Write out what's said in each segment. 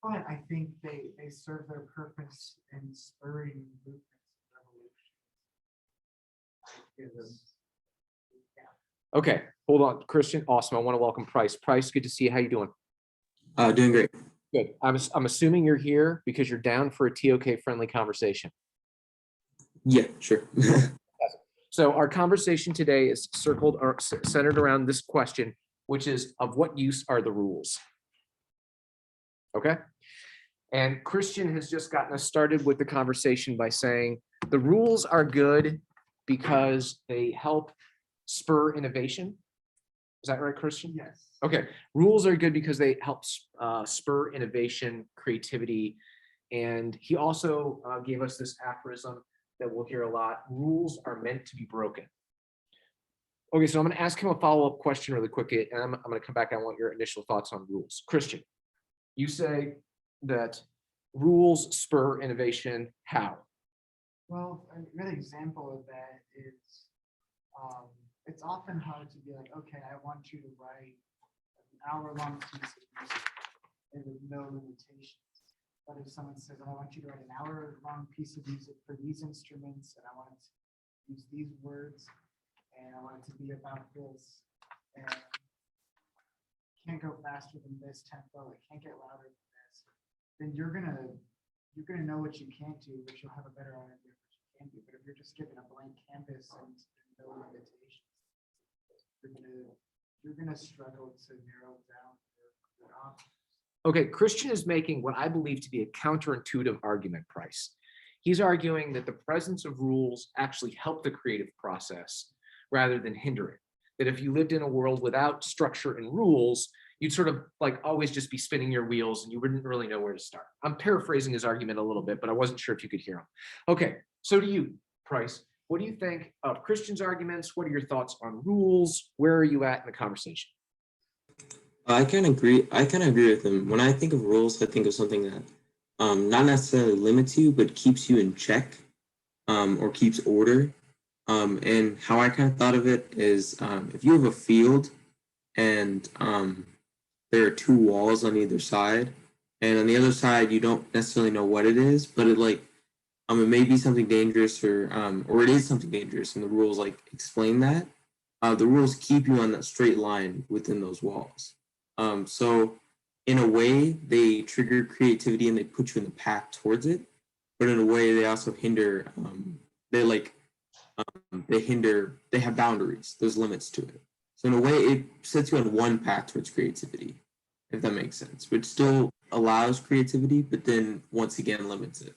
But I think they serve their purpose in spurring movements and revolutions. Yeah. Okay, hold on, Christian. Awesome. I want to welcome Price. Price, good to see you. How you doing? Doing great. Good. I'm assuming you're here because you're down for a TOK friendly conversation. Yeah, sure. So our conversation today is centered around this question, which is of what use are the rules? Okay. And Christian has just gotten us started with the conversation by saying the rules are good because they help spur innovation. Is that right, Christian? Yes. Okay. Rules are good because they help spur innovation, creativity. And he also gave us this aphorism that we'll hear a lot. Rules are meant to be broken. Okay, so I'm going to ask him a follow-up question really quickly, and I'm going to come back. I want your initial thoughts on rules. Christian, you say that rules spur innovation. How? Well, a good example of that is it's often hard to be like, okay, I want you to write an hour-long piece of music and with no limitations. But if someone says, I want you to write an hour-long piece of music for these instruments, and I want it to use these words, and I want it to be about this, and can't go faster than this tempo, it can't get louder than this, then you're gonna know what you can't do, but you'll have a better idea of what you can do. But if you're just given a blank canvas and no limitations, you're gonna struggle to narrow down your options. Okay, Christian is making what I believe to be a counterintuitive argument, Price. He's arguing that the presence of rules actually help the creative process rather than hinder it. That if you lived in a world without structure and rules, you'd sort of like always just be spinning your wheels and you wouldn't really know where to start. I'm paraphrasing his argument a little bit, but I wasn't sure if you could hear him. Okay, so do you, Price. What do you think of Christian's arguments? What are your thoughts on rules? Where are you at in the conversation? I kind of agree. I kind of agree with him. When I think of rules, I think of something that not necessarily limits you, but keeps you in check, or keeps order. And how I kind of thought of it is, if you have a field and there are two walls on either side, and on the other side you don't necessarily know what it is, but it may be something dangerous, or it is something dangerous, and the rules like explain that. The rules keep you on that straight line within those walls. So in a way, they trigger creativity and they put you in the path towards it. But in a way, they also hinder. They like they hinder. They have boundaries. There's limits to it. So in a way, it sets you on one path towards creativity, if that makes sense. Which still allows creativity, but then once again limits it.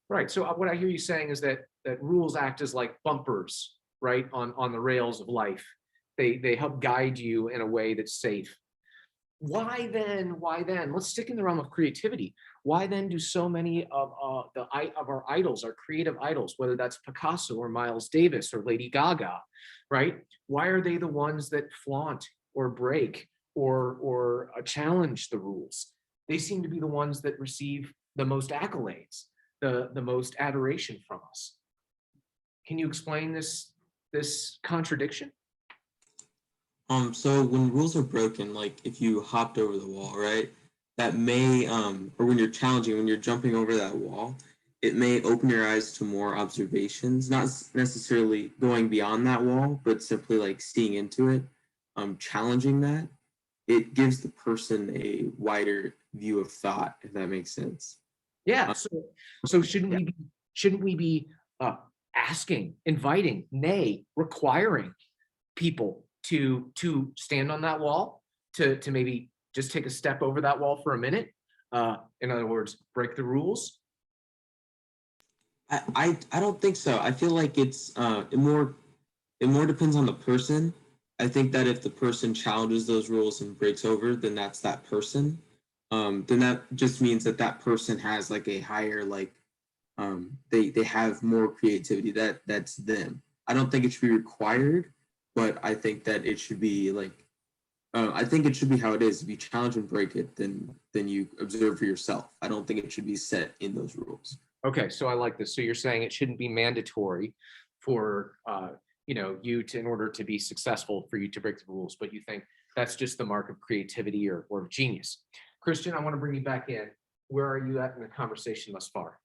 Right. So what I hear you saying is that rules act as like bumpers, right, on the rails of life. They help guide you in a way that's safe. Why then? Let's stick in the realm of creativity. Why then do so many of our idols, our creative idols, whether that's Picasso or Miles Davis or Lady Gaga, right? Why are they the ones that flaunt or break or challenge the rules? They seem to be the ones that receive the most accolades, the most adoration from us. Can you explain this contradiction? So when rules are broken, like if you hopped over the wall, right? That may, or when you're jumping over that wall, it may open your eyes to more observations, not necessarily going beyond that wall, but simply like seeing into it, challenging that. It gives the person a wider view of thought, if that makes sense. Yeah. So shouldn't we be asking, inviting, nay, requiring people to stand on that wall, to maybe just take a step over that wall for a minute? In other words, break the rules. I don't think so. I feel like it more depends on the person. I think that if the person challenges those rules and breaks over, then that's that person. Then that just means that that person has like a higher they have more creativity. That's them. I don't think it should be required, but I think that it should be I think it should be how it is. If you challenge and break it, then you observe for yourself. I don't think it should be set in those rules. Okay, so I like this. So you're saying it shouldn't be mandatory for you to, in order to be successful, for you to break the rules, but you think that's just the mark of creativity or of genius. Christian, I want to bring you back in. Where are you at in the conversation thus far?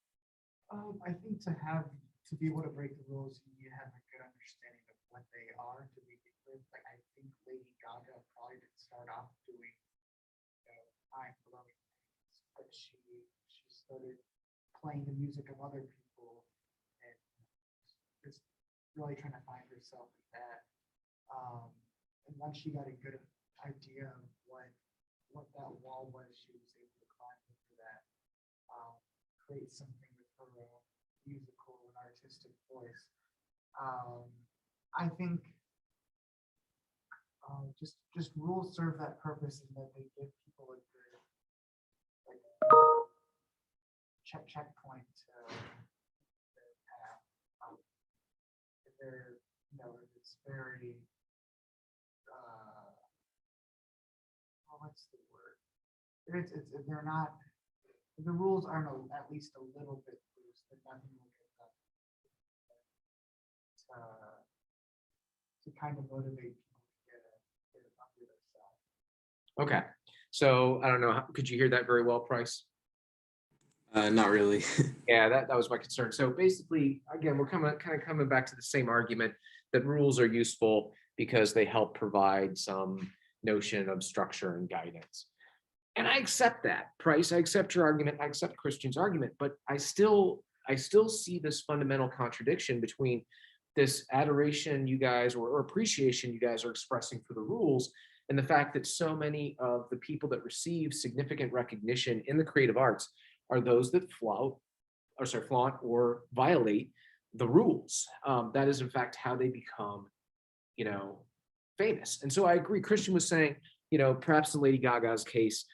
I think to be able to break the rules, you need to have a good understanding of what they are to begin with. Like I think Lady Gaga probably didn't start off doing, mind blowing things, but she started playing the music of other people and just really trying to find herself in that. And once she got a good idea of what that wall was, she was able to climb over that, create something with her own musical and artistic voice. I think just rules serve that purpose in that they give people a good like checkpoint to their path. If they're if it's very what's the word? If they're not, if the rules aren't at least a little bit loose, then nothing will get done. To kind of motivate people to get it under themselves. Okay, so I don't know, could you hear that very well, Price? Not really. Yeah, that was my concern. So basically, again, we're kind of coming back to the same argument that rules are useful because they help provide some notion of structure and guidance. And I accept that, Price. I accept your argument. I accept Christian's argument, but I still see this fundamental contradiction between this adoration you guys or appreciation you guys are expressing for the rules and the fact that so many of the people that receive significant recognition in the creative arts are those that flaunt or violate the rules. That is, in fact, how they become, famous. And so I agree. Christian was saying, perhaps in Lady Gaga's case,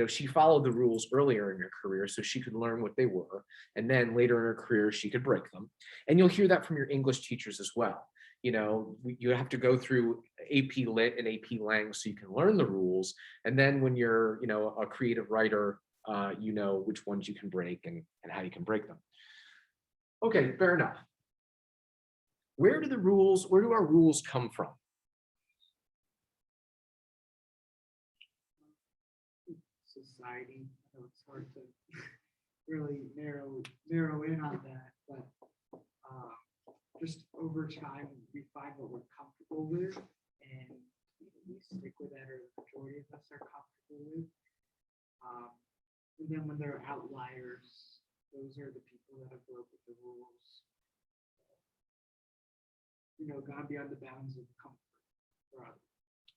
she followed the rules earlier in her career so she could learn what they were. And then later in her career, she could break them. And you'll hear that from your English teachers as well. You have to go through AP Lit and AP Lang so you can learn the rules. And then when you're, a creative writer, you know which ones you can break and how you can break them. Okay, fair enough. Where do our rules come from? Society. I know it's hard to really narrow in on that, but just over time we find what we're comfortable with, and we stick with that, or the majority of us are comfortable with. And then when there are outliers, those are the people that have broken the rules. Gone beyond the bounds of comfort for others.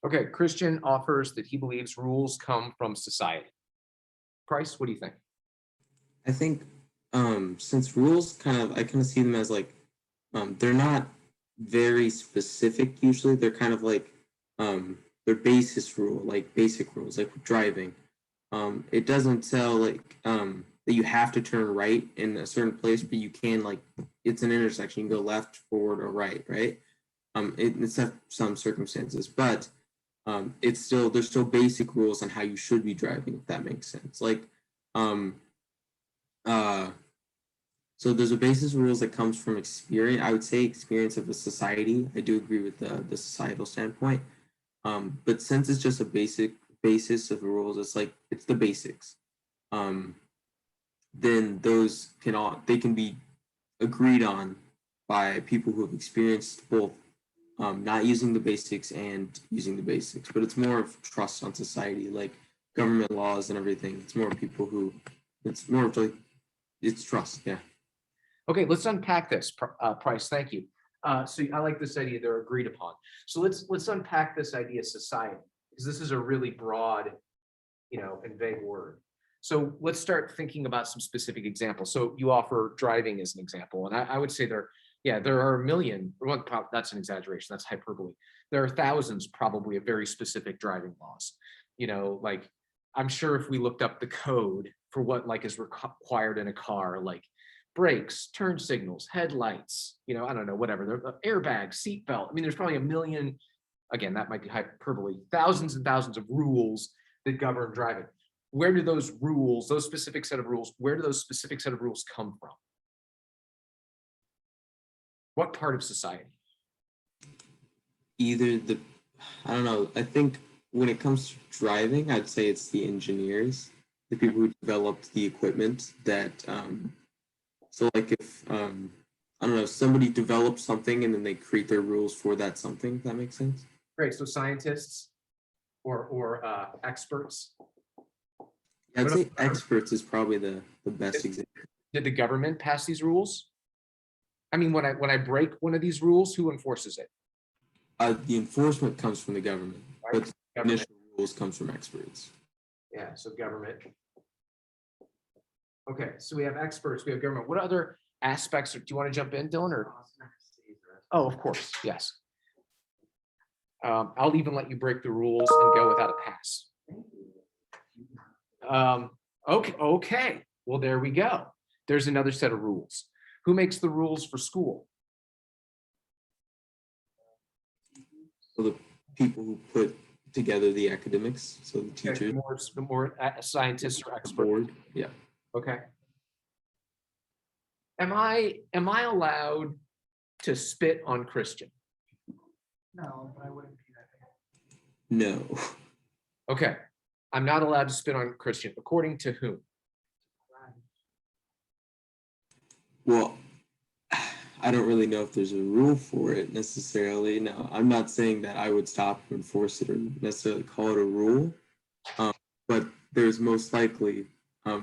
Okay, Christian offers that he believes rules come from society. Price, what do you think? I think since rules I kind of see them as like they're not very specific usually. They're kind of like they're basic rules like driving. It doesn't tell like that you have to turn right in a certain place, but you can, like, it's an intersection, you can go left, forward, or right. It's some circumstances, but there's still basic rules on how you should be driving, if that makes sense. Like so there's a basis of rules that comes from experience. I would say experience of a society. I do agree with the societal standpoint. But since it's just a basic basis of rules, it's the basics. Then those can be agreed on by people who have experienced both not using the basics and using the basics. But it's more of trust on society, like government laws and everything. It's more people who, it's more of like, it's trust. Yeah. Okay, let's unpack this, Price. Thank you. So I like this idea, they're agreed upon. So let's unpack this idea of society, because this is a really broad, and vague word. So let's start thinking about some specific examples. So you offer driving as an example, and I would say there are a million. Well, that's an exaggeration. That's hyperbole. There are thousands, probably, of very specific driving laws. Like, I'm sure if we looked up the code for what is required in a car, like brakes, turn signals, headlights, I don't know, whatever, airbag, seat belt. I mean, there's probably a million, again, that might be hyperbole, thousands and thousands of rules that govern driving. Where do those rules, those specific set of rules, where do those specific set of rules come from? What part of society? I don't know, I think when it comes to driving, I'd say it's the engineers. the people who developed the equipment that so like if I don't know, somebody develops something and then they create their rules for that something, if that makes sense. Great, so scientists or experts. I'd What say experts is probably the best Did- example. Did the government pass these rules? I mean, when I break one of these rules, who enforces it? The enforcement comes from the government, Right? but the Government. initial rules comes from experts. Yeah, so government. Okay, so we have experts, we have government. What other aspects, do you want to jump in, Dylan, or? Oh, of course, yes. I'll even let you break the rules and go without a pass. Okay, well, there we go. There's another set of rules. Who makes the rules for school? So the people who put together the academics, so the Okay, teachers, the more scientists or the experts. board, yeah. Okay. Am I allowed to spit on Christian? No, but I wouldn't be that. No. Okay. I'm not allowed to spit on Christian. According to whom? Well, I don't really know if there's a rule for it necessarily. No, I'm not saying that I would stop or enforce it or necessarily call it a rule. But there's most likely,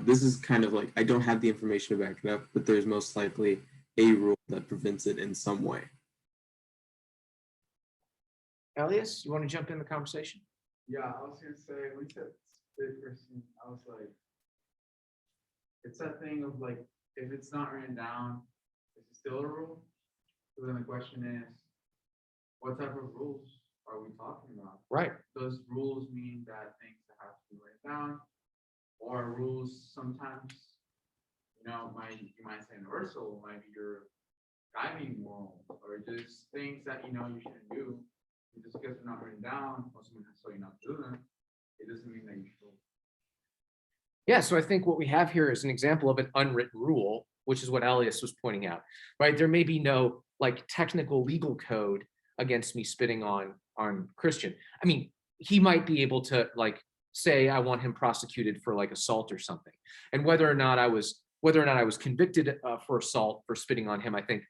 this is kind of like, I don't have the information to back it up, but there's most likely a rule that prevents it in some way. Elias, you want to jump in the conversation? Yeah, I was gonna say, we said split person, I was like, it's that thing of like, if it's not written down, is it still a rule? So then the question is, what type of rules are we talking about? Right. Does rules mean that things have to be written down? Or rules sometimes, you might say universal, might be your guiding moral, or just things that you shouldn't do. And just because they're not written down, or someone has told you not to do them, it doesn't mean that you should. Yeah, so I think what we have here is an example of an unwritten rule, which is what Elias was pointing out, right? There may be no like technical legal code against me spitting on Christian. I mean, he might be able to like say I want him prosecuted for like assault or something, and whether or not I was convicted for assault for spitting on him, I think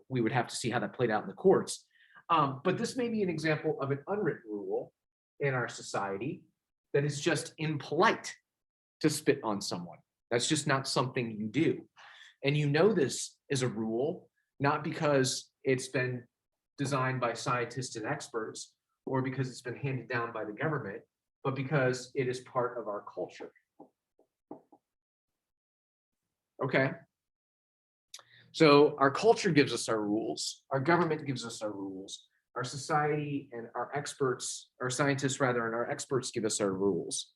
we would have to see how that played out in the courts. But this may be an example of an unwritten rule in our society that is just impolite to spit on someone. That's just not something you do. And this is a rule, not because it's been designed by scientists and experts, or because it's been handed down by the government, but because it is part of our culture. Okay. So our culture gives us our rules, our government gives us our rules, our society and our experts, our scientists rather, and our experts give us our rules.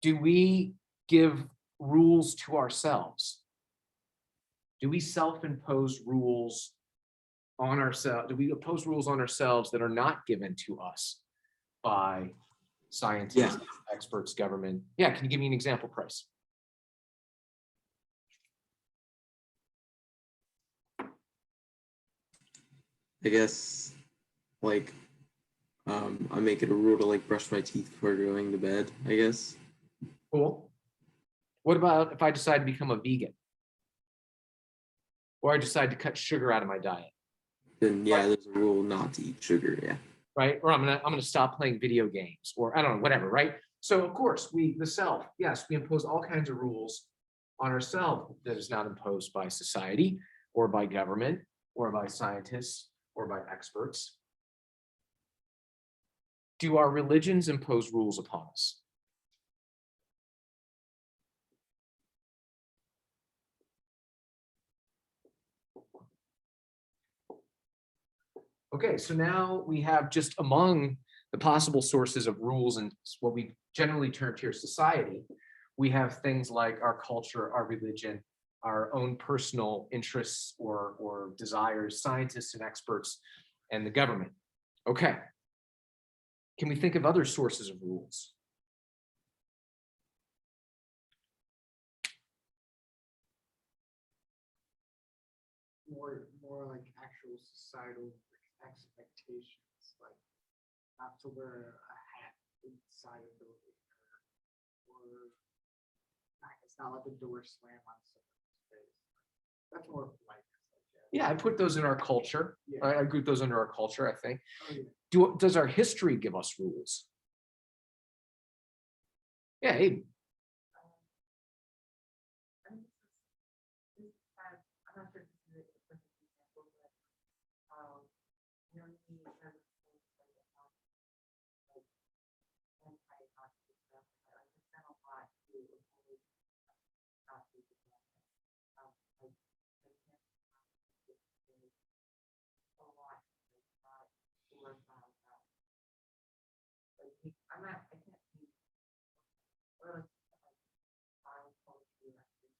Do we give rules to ourselves? Do we self-impose rules on ourselves? Do we impose rules on ourselves that are not given to us by scientists, experts, government? Yeah, can you give me an example, Price? I guess like I make it a rule to like brush my teeth before going to bed, I guess. Cool. What about if I decide to become a vegan? Or I decide to cut sugar out of my diet? Then yeah, there's a rule not to eat sugar, yeah. Right? Or I'm gonna stop playing video games, or I don't know, whatever, right? So of course, the self, yes, we impose all kinds of rules on ourselves that is not imposed by society or by government or by scientists or by experts. Do our religions impose rules upon us? Okay, so now we have just among the possible sources of rules and what we generally term here society, we have things like our culture, our religion, our own personal interests or desires, scientists and experts, and the government. Okay. Can we think of other sources of rules? More like actual societal expectations, like not to wear a hat inside a building or it's not like a door slam on someone's face. That's more politeness, I guess. Yeah, I put those in our culture. Yeah. I group those under our culture, I think. Oh, yeah. Does our history give us rules? Yeah, Aiden. I mean, this is kind of, I'm not sure if this is a perfect example, but, you know, me as a like, anti-toxic stuff, I understand a lot to avoid toxic examples. Like, I can't, a lot, like, not sure about that. Like, I'm not, I can't be, or like, violent poetry or something.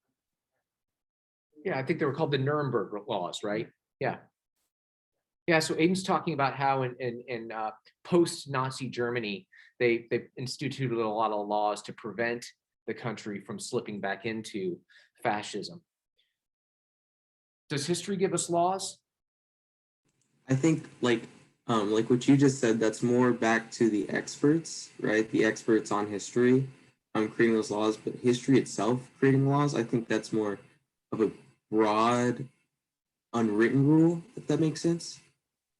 Yeah, I think they were called the Nuremberg laws, right? Yeah. Yeah, so Aiden's talking about how in post-Nazi Germany, they instituted a lot of laws to prevent the country from slipping back into fascism. Does history give us laws? I think like what you just said, that's more back to the experts, right? The experts on history, creating those laws, but history itself creating laws, I think that's more of a broad, unwritten rule, if that makes sense.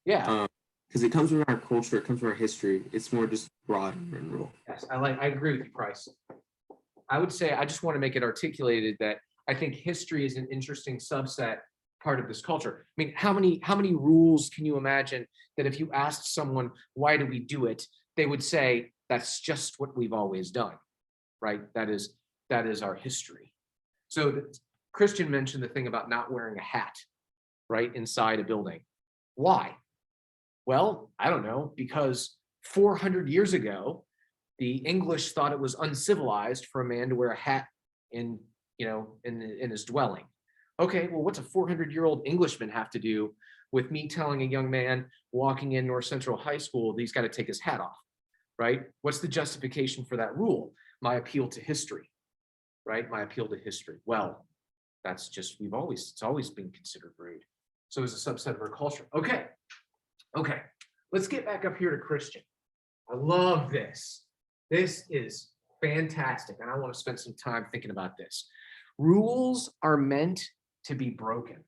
Yeah. Because it comes from our culture, it comes from our history. It's more just broad, unwritten rule. Yes, I agree with you, Price. I would say I just want to make it articulated that I think history is an interesting subset part of this culture. I mean, how many rules can you imagine that if you asked someone why do we do it, they would say that's just what we've always done, right? That is our history. So Christian mentioned the thing about not wearing a hat, right, inside a building. Why? Well, I don't know, because 400 years ago, the English thought it was uncivilized for a man to wear a hat in his dwelling. Okay, well, what's a 400-year-old Englishman have to do with me telling a young man walking in North Central High School that he's got to take his hat off, right? What's the justification for that rule? My appeal to history, right? My appeal to history. Well, that's just, it's always been considered rude. So it's a subset of our culture. Okay, let's get back up here to Christian. I love this. This is fantastic, and I want to spend some time thinking about this. Rules are meant to be broken.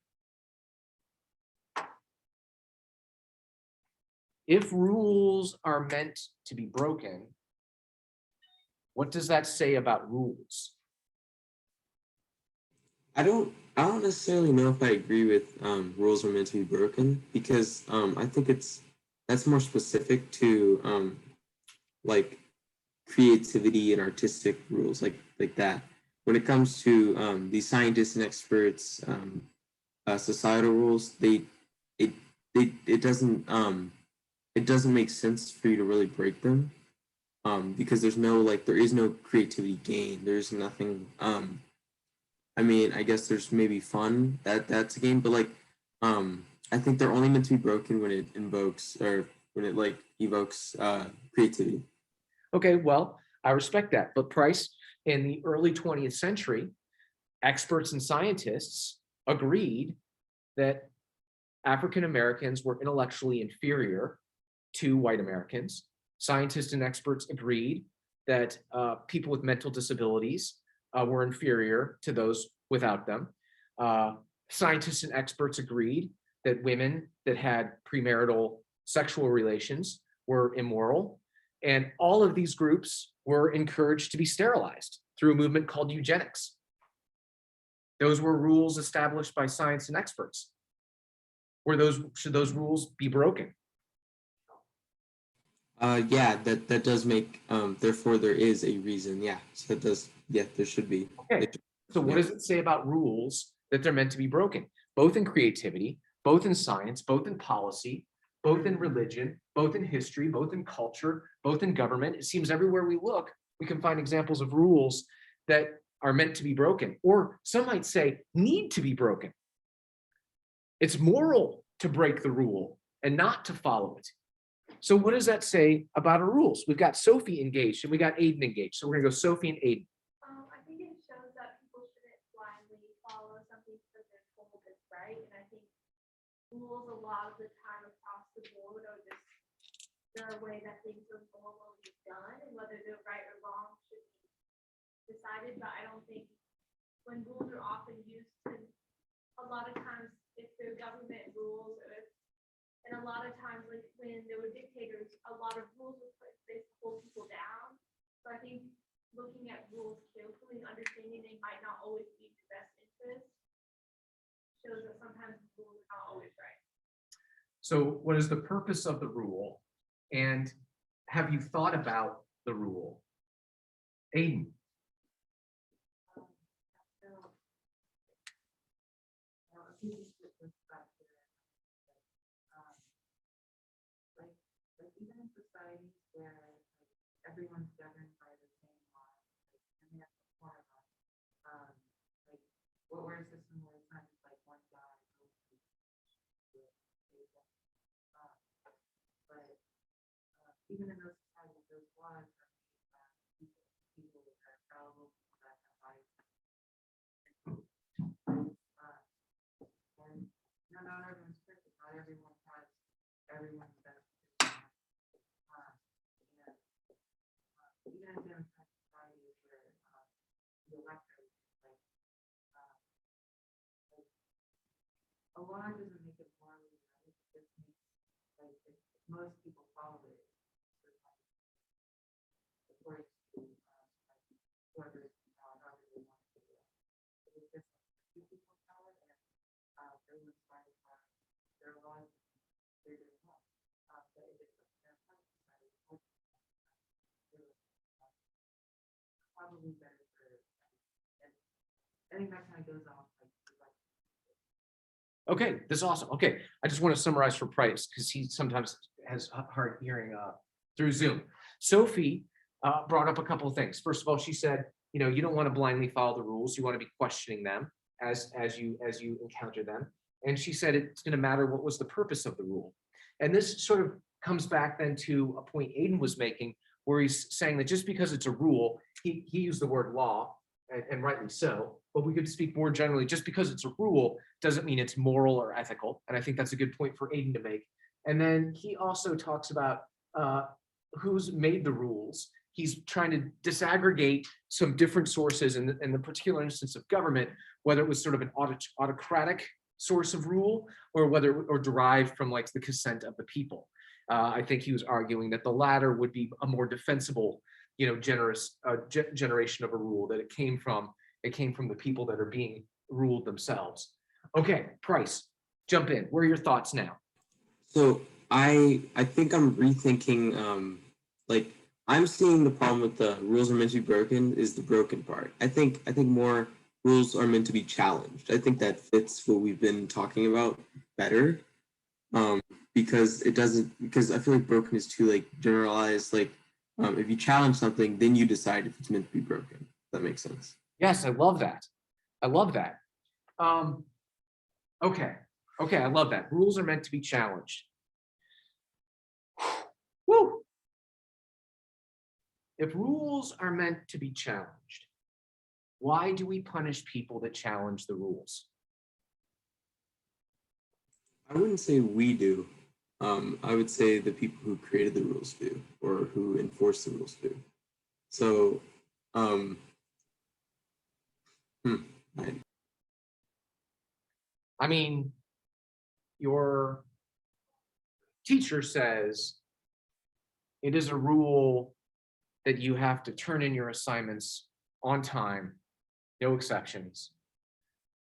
If rules are meant to be broken, what does that say about rules? I don't necessarily know if I agree with rules are meant to be broken, because I think that's more specific to like creativity and artistic rules like that. When it comes to these scientists and experts, societal rules, it doesn't make sense for you to really break them, because there is no creativity gain. There's nothing. I mean, I guess there's maybe fun that's a game, but I think they're only meant to be broken when it invokes, or when it evokes creativity. Okay, well, I respect that. But Price, in the early 20th century, experts and scientists agreed that African Americans were intellectually inferior to white Americans. Scientists and experts agreed that people with mental disabilities were inferior to those without them. Scientists and experts agreed that women that had premarital sexual relations were immoral. And all of these groups were encouraged to be sterilized through a movement called eugenics. Those were rules established by science and experts. Should those rules be broken? Yeah, that does make, therefore there is a reason. Yeah, so that does, yeah, there should be. Okay, so what does it say about rules that they're meant to be broken? Both in creativity, both in science, both in policy, both in religion, both in history, both in culture, both in government. It seems everywhere we look, we can find examples of rules that are meant to be broken, or some might say need to be broken. It's moral to break the rule and not to follow it. So what does that say about our rules? We've got Sophie engaged and we got Aiden engaged. So we're gonna go Sophie and Aiden. I think it shows that people shouldn't blindly follow something because they're told it's right. And I think rules a lot of the time across the board are just there a way that things are normally done and whether they're right or wrong should be decided, but I don't think when rules are often used to, a lot of times if they're government rules or if, and a lot of times like when there were dictators, a lot of rules were put in place to hold people down. So I think looking at rules carefully and understanding they might not always be the best interest shows that sometimes rules are not always right. So what is the purpose of the rule? And have you thought about the rule? Aiden, So, a few things to reflect here. Um, like, even in societies where everyone's governed by the same law, and they have to form like what we're a system where it's not just like one guy. But even in those societies, those laws are made by people that are fallible, people that have bias. And not everyone's perfect. Not everyone has everyone's best. Even in democratic societies where the electorate, a law doesn't make it morally right. It just makes if most people follow it, according to whoever however they want to do it. It's just few people follow it, and everyone's fine by their laws. They're doing well. But if it's a democratic society, probably better for. And I think that kind of goes off like. okay, that's awesome. Okay, I just want to summarize for Price because he sometimes has hard hearing through Zoom. Sophie brought up a couple of things. First of all, she said, you know, you don't want to blindly follow the rules. You want to be questioning them as you encounter them. And she said it's going to matter what was the purpose of the rule. And this sort of comes back then to a point Aiden was making, where he's saying that just because it's a rule, he used the word law, and rightly so, but we could speak more generally, just because it's a rule doesn't mean it's moral or ethical. And I think that's a good point for Aiden to make. And then he also talks about who's made the rules. He's trying to disaggregate some different sources in the particular instance of government, whether it was sort of an autocratic source of rule or derived from like the consent of the people. I think he was arguing that the latter would be a more defensible, generous generation of a rule, that it came from the people that are being ruled themselves. Okay, Price, jump in. What are your thoughts now? So I think I'm rethinking. Like I'm seeing the problem with the rules are meant to be broken is the broken part. I think more rules are meant to be challenged. I think that fits what we've been talking about better. Because I feel like broken is too like generalized. Like if you challenge something, then you decide if it's meant to be broken. If that makes sense. Yes, I love that. I love that. Okay, I love that. Rules are meant to be challenged. Woo! If rules are meant to be challenged, why do we punish people that challenge the rules? I wouldn't say we do. I would say the people who created the rules do, or who enforce the rules do. So, I mean, your teacher says it is a rule that you have to turn in your assignments on time, no exceptions.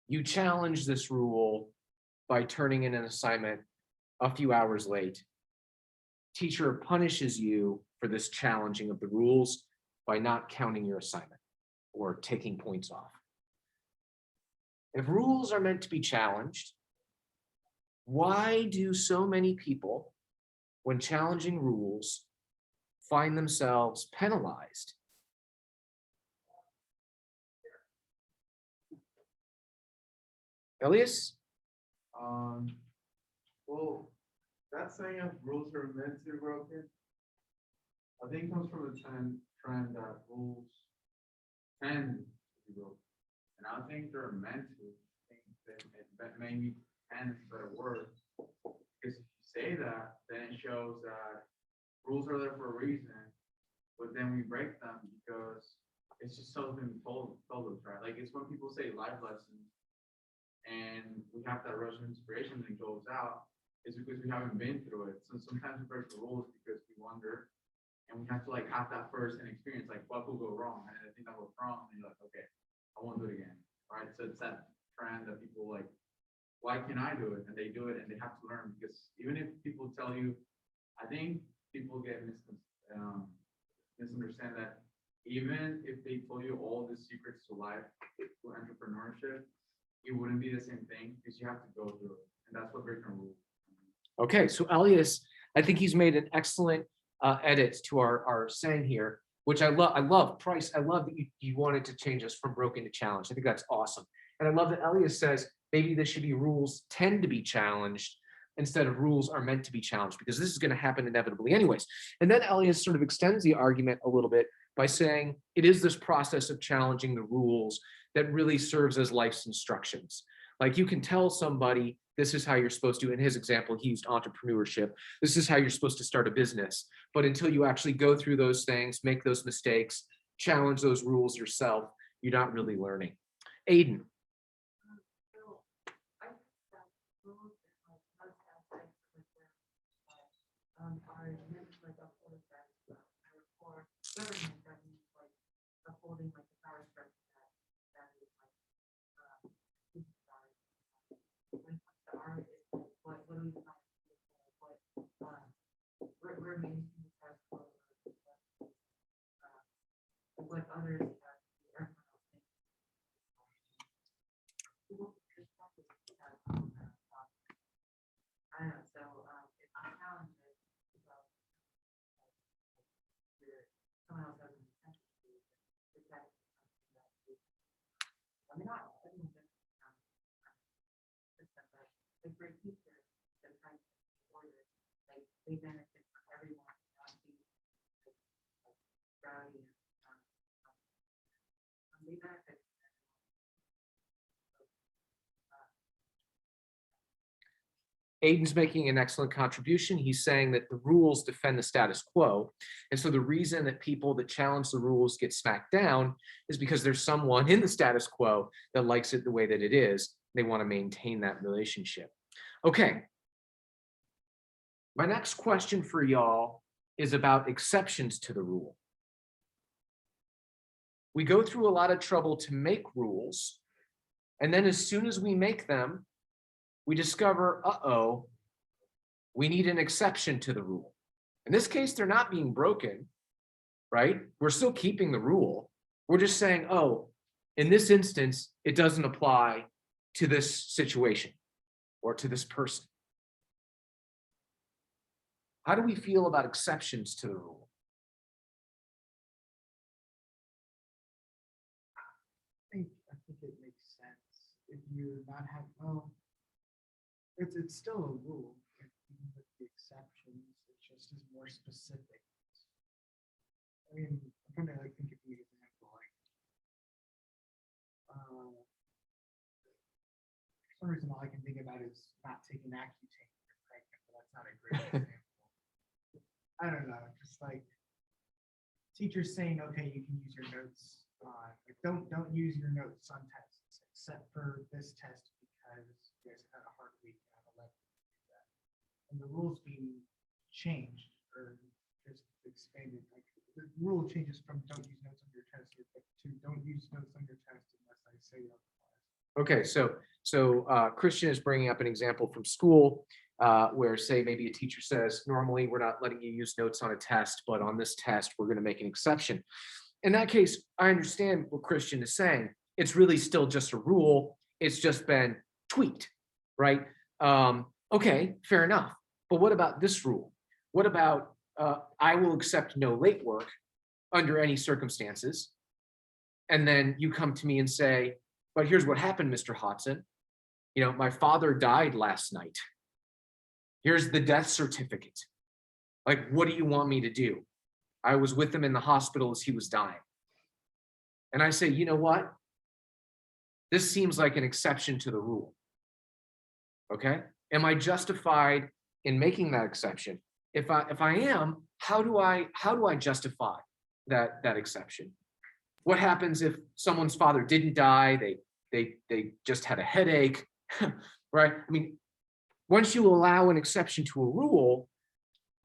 You challenge this rule by turning in an assignment a few hours late. Teacher punishes you for this challenging of the rules by not counting your assignment or taking points off. If rules are meant to be challenged, why do so many people, when challenging rules, find themselves penalized? Elias? Well, that saying of rules are meant to be broken, I think comes from a trend that rules tend to be broken. And I think they're meant to. I think that maybe tend is a better word. Because if you say that, then it shows that rules are there for a reason, but then we break them because it's just something told us, right? Like it's when people say life lessons and we have that rush of inspiration that goes out, is because we haven't been through it. So sometimes we break the rules because we wonder and we have to like have that first hand experience, like what could go wrong? And I think that goes wrong, and you're like, okay, I won't do it again. Right. So it's that trend that people like, why can I do it? And they do it and they have to learn, because even if people tell you, I think people get misunderstand that even if they told you all the secrets to life, to entrepreneurship, it wouldn't be the same thing because you have to go through it. And that's what breaking rules. Okay, so Elias, I think he's made an excellent edit to our saying here, which I love. I love Price. I love that you wanted to change us from broken to challenge. I think that's awesome. And I love that Elias says maybe this should be rules tend to be challenged instead of rules are meant to be challenged, because this is going to happen inevitably anyways. And then Elias sort of extends the argument a little bit by saying it is this process of challenging the rules that really serves as life's instructions. Like you can tell somebody, this is how you're supposed to, in his example, he used entrepreneurship. This is how you're supposed to start a business. But until you actually go through those things, make those mistakes, challenge those rules yourself, you're not really learning. Aiden. So I think that rules and like most aspects of like are meant to like uphold that or for government, that means like upholding like the power structure that is like when it comes to art, it's like what do we find what we're maintaining the status quo, what others have everyone else thinks. People just practice that, I don't know, so if I challenge it, about someone else has an intention to do it, is that something that is, I mean, not everyone does system, but like for a teacher, they're trying to order, like they benefit from everyone, not be like rowdy and they benefit. Aiden's making an excellent contribution. He's saying that the rules defend the status quo. And so the reason that people that challenge the rules get smacked down is because there's someone in the status quo that likes it the way that it is. They want to maintain that relationship. Okay. My next question for y'all is about exceptions to the rule. We go through a lot of trouble to make rules. And then as soon as we make them, we discover, uh-oh, we need an exception to the rule. In this case, they're not being broken, right? We're still keeping the rule. We're just saying, oh, in this instance, it doesn't apply to this situation or to this person. How do we feel about exceptions to the rule? I think it makes sense if you're not having, well, it's still a rule, even with the exceptions, it just is more specific. I mean, I'm trying to like think of an example, like, for some reason, all I can think about is not taking Accutane when you're pregnant, but that's not a great example. I don't know, just like teachers saying, okay, you can use your notes on, like, don't use your notes on tests, except for this test because you guys had a hard week and I'm 11 to do that. And the rules being changed or just expanded, like the rule changes from don't use notes on your test to don't use notes on your test unless I say otherwise. Okay, so Christian is bringing up an example from school where, say, maybe a teacher says, normally we're not letting you use notes on a test, but on this test, we're going to make an exception. In that case, I understand what Christian is saying. It's really still just a rule. It's just been tweaked, right? Okay, fair enough. But what about this rule? What about I will accept no late work under any circumstances? And then you come to me and say, but here's what happened, Mr. Hodson. You know, my father died last night. Here's the death certificate. Like, what do you want me to do? I was with him in the hospital as he was dying. And I say, you know what? This seems like an exception to the rule. Okay? Am I justified in making that exception? if I am, how do I justify that exception? What happens if someone's father didn't die? They just had a headache, right? I mean, once you allow an exception to a rule,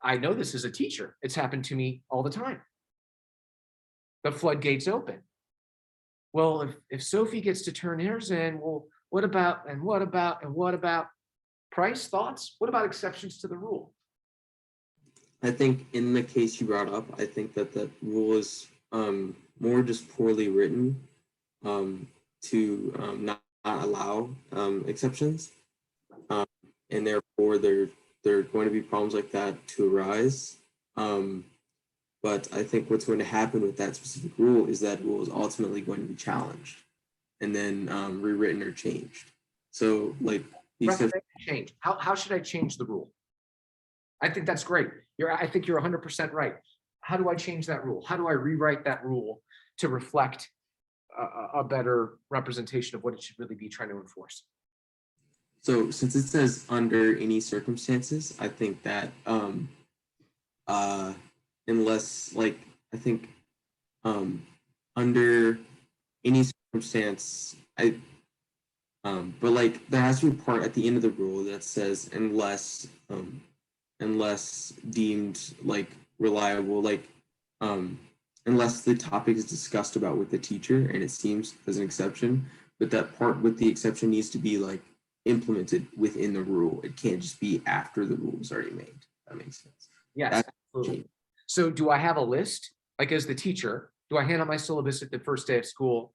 I know this as a teacher. It's happened to me all the time. The floodgates open. Well, if Sophie gets to turn hers in, well, what about, and what about, and what about? Price, thoughts? What about exceptions to the rule? I think in the case you brought up, I think that the rule is more just poorly written to not allow exceptions, and therefore there are going to be problems like that to arise. But I think what's going to happen with that specific rule is that rule is ultimately going to be challenged and then rewritten or changed. So like the exception, Change. How should I change the rule? I think that's great. I think you're 100% right. How do I change that rule? How do I rewrite that rule to reflect a better representation of what it should really be trying to enforce? so since it says under any circumstances, I think that unless like I think under any circumstance, but like there has to be a part at the end of the rule that says unless deemed like reliable, like unless the topic is discussed about with the teacher and it seems as an exception, but that part with the exception needs to be like implemented within the rule. It can't just be after the rule is already made. That makes sense. Yes, That's absolutely. So do I have a list? Like as the teacher, do I hand out my syllabus at the first day of school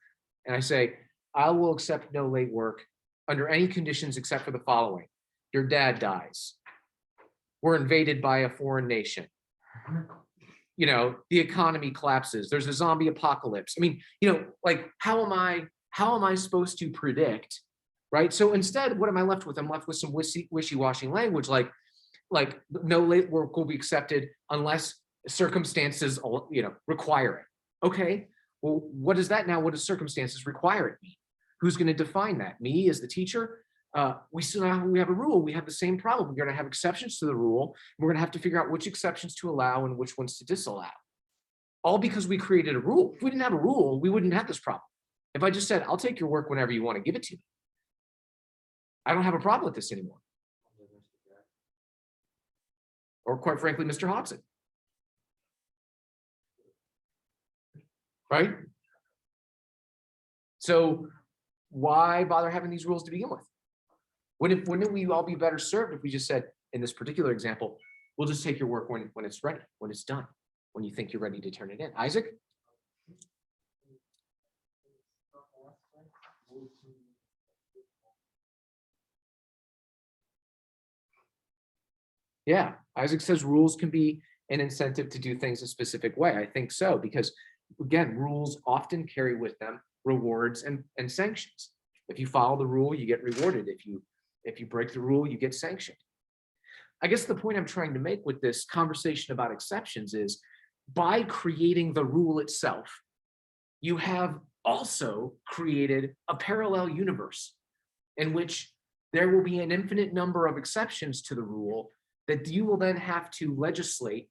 and I say, I will accept no late work under any conditions except for the following. Your dad dies. We're invaded by a foreign nation. You know, the economy collapses. There's a zombie apocalypse. I mean, you know, like how am I supposed to predict, right? So instead, what am I left with? I'm left with some wishy-washy language like no late work will be accepted unless circumstances, you know, require it. Okay, well, what is that now? What does circumstances require it mean? Who's going to define that? Me as the teacher? We have a rule. We have the same problem. We're going to have exceptions to the rule. We're going to have to figure out which exceptions to allow and which ones to disallow. All because we created a rule. If we didn't have a rule, we wouldn't have this problem. If I just said, I'll take your work whenever you want to give it to me, I don't have a problem with this anymore. Or quite frankly, Mr. Hobson. Right? So why bother having these rules to begin with? Wouldn't we all be better served if we just said, in this particular example, we'll just take your work when it's ready, when it's done, when you think you're ready to turn it in. Isaac? Yeah, Isaac says rules can be an incentive to do things a specific way. I think so, because again, rules often carry with them rewards and sanctions. If you follow the rule, you get rewarded. If you break the rule, you get sanctioned. I guess the point I'm trying to make with this conversation about exceptions is by creating the rule itself, you have also created a parallel universe in which there will be an infinite number of exceptions to the rule that you will then have to legislate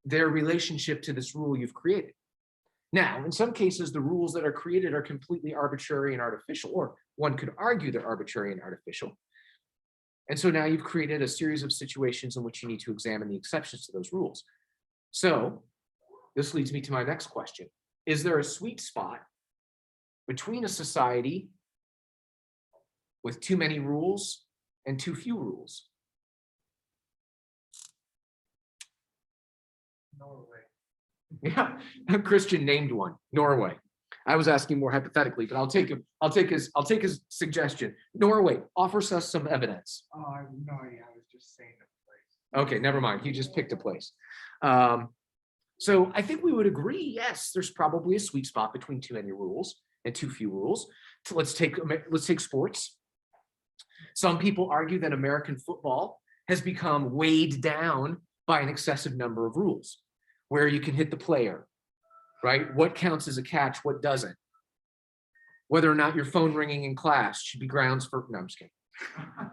their relationship to this rule you've created. Now, in some cases, the rules that are created are completely arbitrary and artificial, or one could argue they're arbitrary and artificial. And so now you've created a series of situations in which you need to examine the exceptions to those rules. So this leads me to my next question. Is there a sweet spot between a society with too many rules and too few rules? Norway. Yeah, Christian named one, Norway. I was asking more hypothetically, but I'll take his suggestion. Norway offers us some evidence. Oh, I have no idea. I was just saying the place. Okay, never mind. He just picked a place. So I think we would agree, yes, there's probably a sweet spot between too many rules and too few rules. So let's take sports. Some people argue that American football has become weighed down by an excessive number of rules, where you can hit the player, right? What counts as a catch, what doesn't? Whether or not your phone ringing in class should be grounds for, no, I'm just kidding.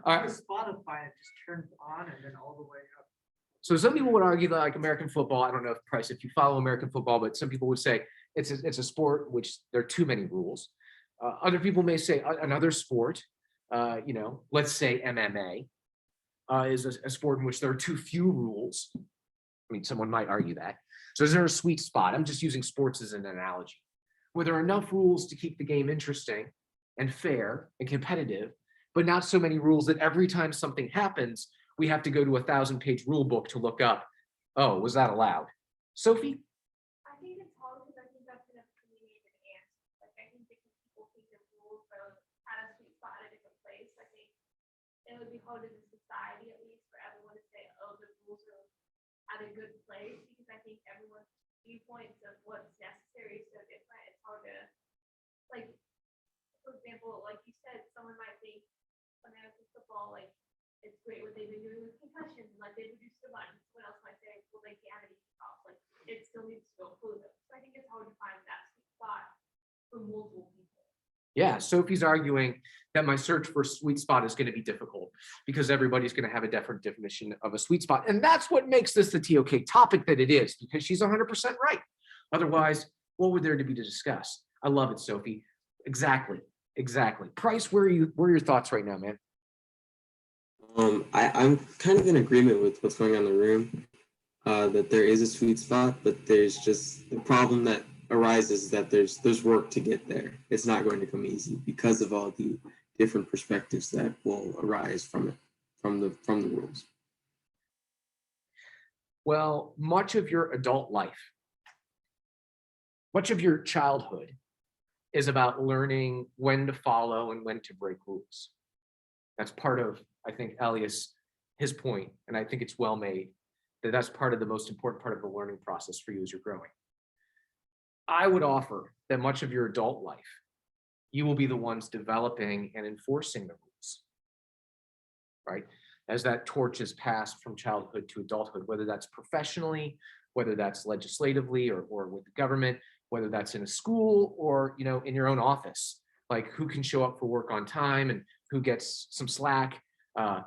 All right. On Spotify, it just turns on and then all the way up. So some people would argue that like American football, I don't know if Price, if you follow American football, but some people would say it's a sport which there are too many rules. Other people may say another sport, let's say MMA, is a sport in which there are too few rules. I mean, someone might argue that. So is there a sweet spot? I'm just using sports as an analogy. Where there are enough rules to keep the game interesting and fair and competitive, but not so many rules that every time something happens, we have to go to a 1,000-page rule book to look up, oh, was that allowed? Sophie? I think it's hard because I think that's an opinionated answer. Like, I think because people think the rules are at a sweet spot at a different place, I think it would be hard as a society, at least, for everyone to say, oh, the rules are at a good place, because I think everyone's viewpoints of what's necessary is so different. It's hard to, like, for example, like you said, someone might think American football, like, it's great what they've been doing with concussions, and like they reduced the line. Someone else might say, well, they can't have any stops, like it still needs to go further. So I think it's hard to find that sweet spot for multiple people. Yeah, Sophie's arguing that my search for sweet spot is going to be difficult because everybody's going to have a different definition of a sweet spot. And that's what makes this the TOK topic that it is, because she's 100% right. Otherwise, what would there to be to discuss? I love it, Sophie. Exactly. Price, where are your thoughts right now, man? I'm kind of in agreement with what's going on in the room, that there is a sweet spot, but there's just the problem that arises that there's work to get there. It's not going to come easy because of all the different perspectives that will arise from it, from the rules. Well, much of your adult life, much of your childhood is about learning when to follow and when to break rules. That's part of, I think, Elias, his point, and I think it's well made, that that's part of the most important part of the learning process for you as you're growing. I would offer that much of your adult life, you will be the ones developing and enforcing the rules, right? As that torch is passed from childhood to adulthood, whether that's professionally, whether that's legislatively or with the government, whether that's in a school or, in your own office, like who can show up for work on time and who gets some slack, how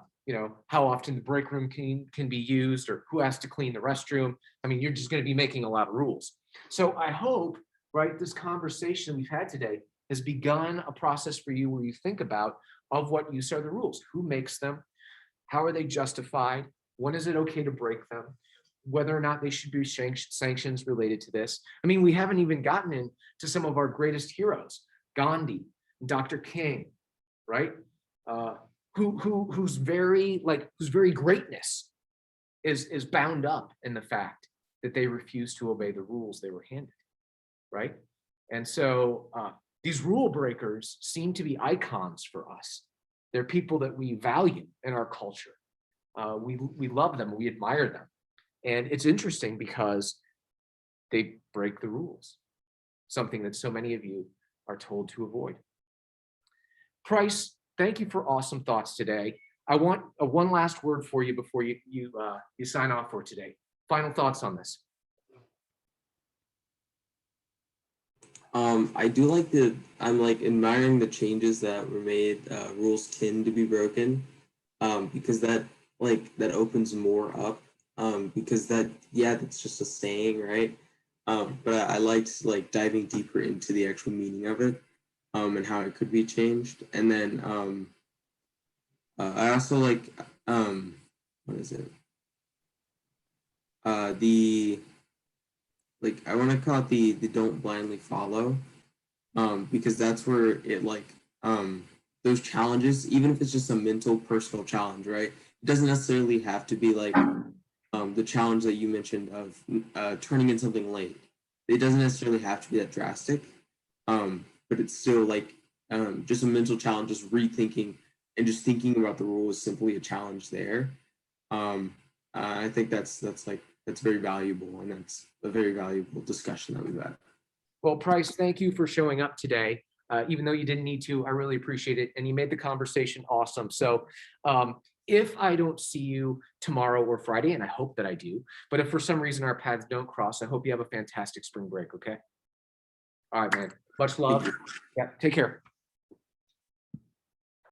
often the break room can be used or who has to clean the restroom. I mean, you're just going to be making a lot of rules. So I hope, right, this conversation we've had today has begun a process for you where you think about of what use are the rules, who makes them, how are they justified, when is it okay to break them, whether or not they should be sanctions related to this. I mean, we haven't even gotten into some of our greatest heroes, Gandhi, Dr. King, right? Whose very greatness is bound up in the fact that they refused to obey the rules they were handed, right? And so these rule breakers seem to be icons for us. They're people that we value in our culture. We love them, we admire them. And it's interesting because they break the rules, something that so many of you are told to avoid. Price, thank you for awesome thoughts today. I want one last word for you before you sign off for today. Final thoughts on this. I'm admiring the changes that were made. Rules tend to be broken, because that opens more up. Because that's just a saying, right? But I liked diving deeper into the actual meaning of it, and how it could be changed. And then I also what is it? I want to call it the don't blindly follow, because that's where it those challenges, even if it's just a mental personal challenge, right? It doesn't necessarily have to be the challenge that you mentioned of turning in something late. It doesn't necessarily have to be that drastic, but it's still just a mental challenge, just rethinking and just thinking about the rule is simply a challenge there. I think that's very valuable, and that's a very valuable discussion that we've had. Well, Price, thank you for showing up today. Even though you didn't need to, I really appreciate it. And you made the conversation awesome. So if I don't see you tomorrow or Friday, and I hope that I do, but if for some reason our paths don't cross, I hope you have a fantastic spring break, okay? All right, man. Much love. Yeah, take care.